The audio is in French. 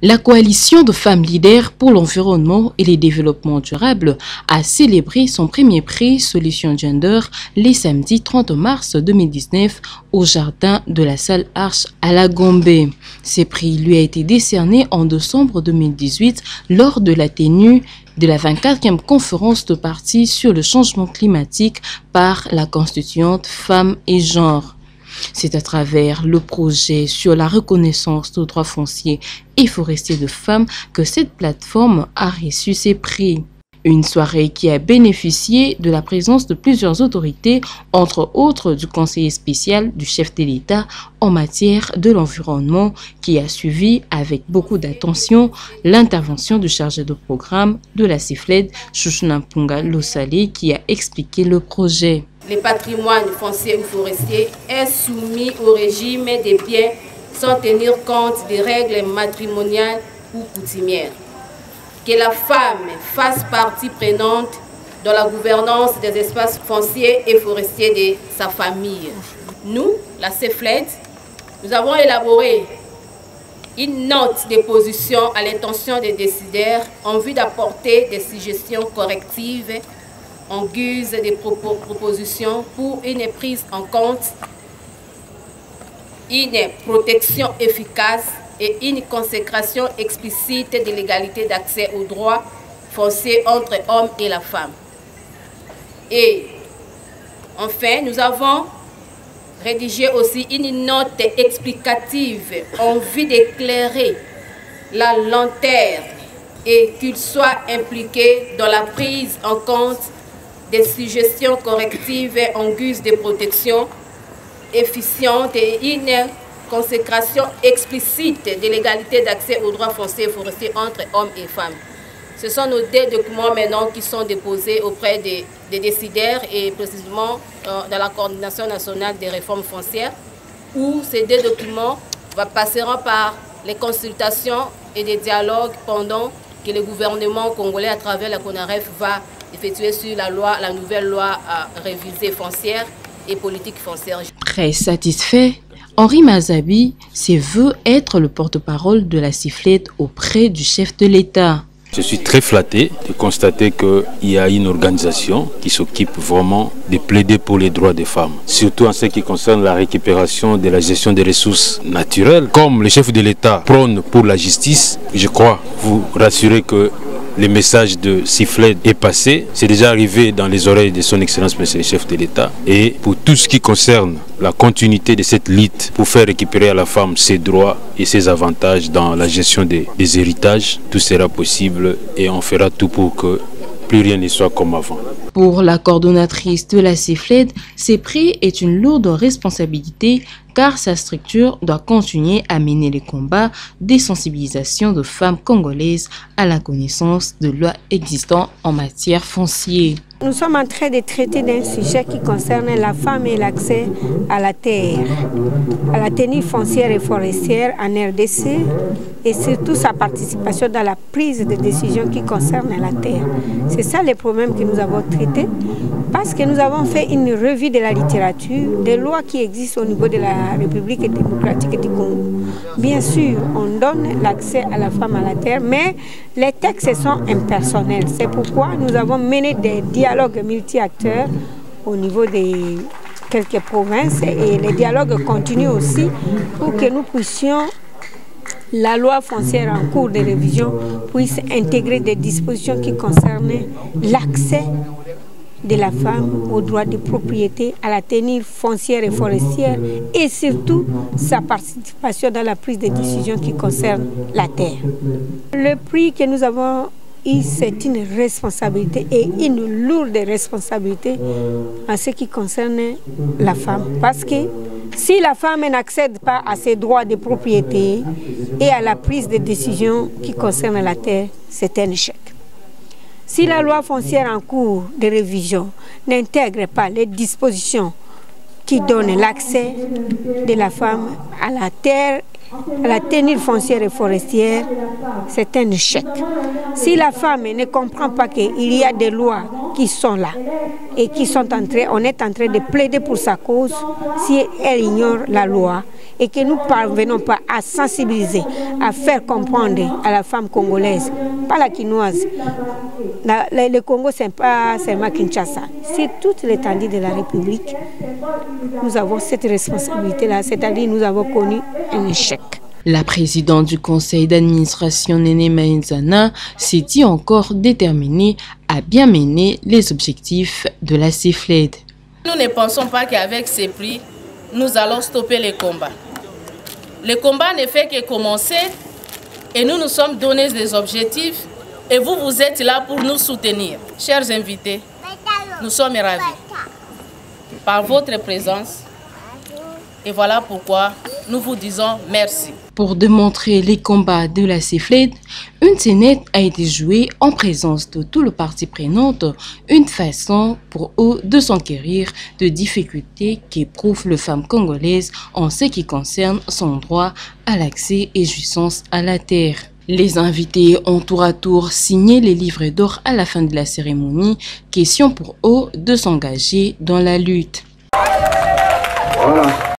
La coalition de femmes leaders pour l'environnement et le développement durable a célébré son premier prix Solution Gender les samedis 30 mars 2019 au jardin de la salle Arche à la Gombe. Ce prix lui a été décerné en décembre 2018 lors de la tenue de la 24e conférence de parties sur le changement climatique par la constituante Femmes et Genre. C'est à travers le projet sur la reconnaissance des droits fonciers et forestiers de femmes que cette plateforme a reçu ses prix. Une soirée qui a bénéficié de la présence de plusieurs autorités, entre autres du conseiller spécial du chef de l'État en matière de l'environnement, qui a suivi avec beaucoup d'attention l'intervention du chargé de programme de la CIFLED, Chouchouna Mpunga Losale, qui a expliqué le projet. Le patrimoine foncier ou forestier est soumis au régime des biens sans tenir compte des règles matrimoniales ou coutumières. Que la femme fasse partie prenante dans la gouvernance des espaces fonciers et forestiers de sa famille. Nous, la CIFLED, nous avons élaboré une note de position à l'intention des décideurs en vue d'apporter des suggestions correctives en guise de propositions pour une prise en compte, une protection efficace et une consécration explicite de l'égalité d'accès aux droits fonciers entre l'homme et la femme. Et enfin, nous avons rédigé aussi une note explicative en vue d'éclairer la lanterne et qu'il soit impliqué dans la prise en compte des suggestions correctives en guise de protection efficiente et une consécration explicite de l'égalité d'accès aux droits fonciers et forestiers entre hommes et femmes. Ce sont nos deux documents maintenant qui sont déposés auprès des décideurs et précisément dans la coordination nationale des réformes foncières, où ces deux documents passeront par les consultations et des dialogues pendant que le gouvernement congolais à travers la CONAREF va effectuer sur la nouvelle loi révisée foncière et politique foncière. Très satisfait, Henri Mazabi se veut être le porte-parole de la CIFLED auprès du chef de l'État. Je suis très flatté de constater qu'il y a une organisation qui s'occupe vraiment de plaider pour les droits des femmes, surtout en ce qui concerne la récupération de la gestion des ressources naturelles. Comme le chef de l'État prône pour la justice, je crois vous rassurer que le message de CIFLED est passé, c'est déjà arrivé dans les oreilles de son Excellence Monsieur le chef de l'État. Et pour tout ce qui concerne la continuité de cette lutte pour faire récupérer à la femme ses droits et ses avantages dans la gestion des héritages, tout sera possible et on fera tout pour que plus rien ne soit comme avant. Pour la coordonnatrice de la CIFLED, ce prix est une lourde responsabilité car sa structure doit continuer à mener les combats des sensibilisations de femmes congolaises à la connaissance de lois existantes en matière foncière. Nous sommes en train de traiter d'un sujet qui concerne la femme et l'accès à la terre, à la tenue foncière et forestière en RDC et surtout sa participation dans la prise de décision qui concerne la terre. C'est ça les problèmes que nous avons traités parce que nous avons fait une revue de la littérature, des lois qui existent au niveau de la République démocratique du Congo. Bien sûr, on donne l'accès à la femme à la terre, mais les textes sont impersonnels. C'est pourquoi nous avons mené des dialogues multi-acteurs au niveau des quelques provinces et les dialogues continuent aussi pour que nous puissions, la loi foncière en cours de révision puisse intégrer des dispositions qui concernent l'accès de la femme aux droits de propriété, à la tenue foncière et forestière et surtout sa participation dans la prise de décision qui concerne la terre. Le prix que nous avons eu, c'est une responsabilité et une lourde responsabilité en ce qui concerne la femme. Parce que si la femme n'accède pas à ses droits de propriété et à la prise de décision qui concerne la terre, c'est un échec. Si la loi foncière en cours de révision n'intègre pas les dispositions qui donnent l'accès de la femme à la terre, à la tenue foncière et forestière, c'est un échec. Si la femme ne comprend pas qu'il y a des lois qui sont là et qui sont on est en train de plaider pour sa cause, si elle ignore la loi, et que nous ne parvenons pas à sensibiliser, à faire comprendre à la femme congolaise, pas la quinoise. Le Congo, ce n'est pas seulement Kinshasa. C'est toute l'étendue de la République. Nous avons cette responsabilité-là, c'est-à-dire nous avons connu un échec. La présidente du conseil d'administration, Néné Maïnzana, s'est dit encore déterminée à bien mener les objectifs de la CIFLED. Nous ne pensons pas qu'avec ces prix, nous allons stopper les combats. Le combat ne fait que commencer et nous nous sommes donné des objectifs et vous, vous êtes là pour nous soutenir. Chers invités, nous sommes ravis par votre présence et voilà pourquoi nous vous disons merci. Pour démontrer les combats de la CIFLED, une scénette a été jouée en présence de tout le parti prenante, une façon pour eux de s'enquérir de difficultés qu'éprouve le femme congolaise en ce qui concerne son droit à l'accès et jouissance à la terre. Les invités ont tour à tour signé les livres d'or à la fin de la cérémonie, question pour eux de s'engager dans la lutte. Voilà.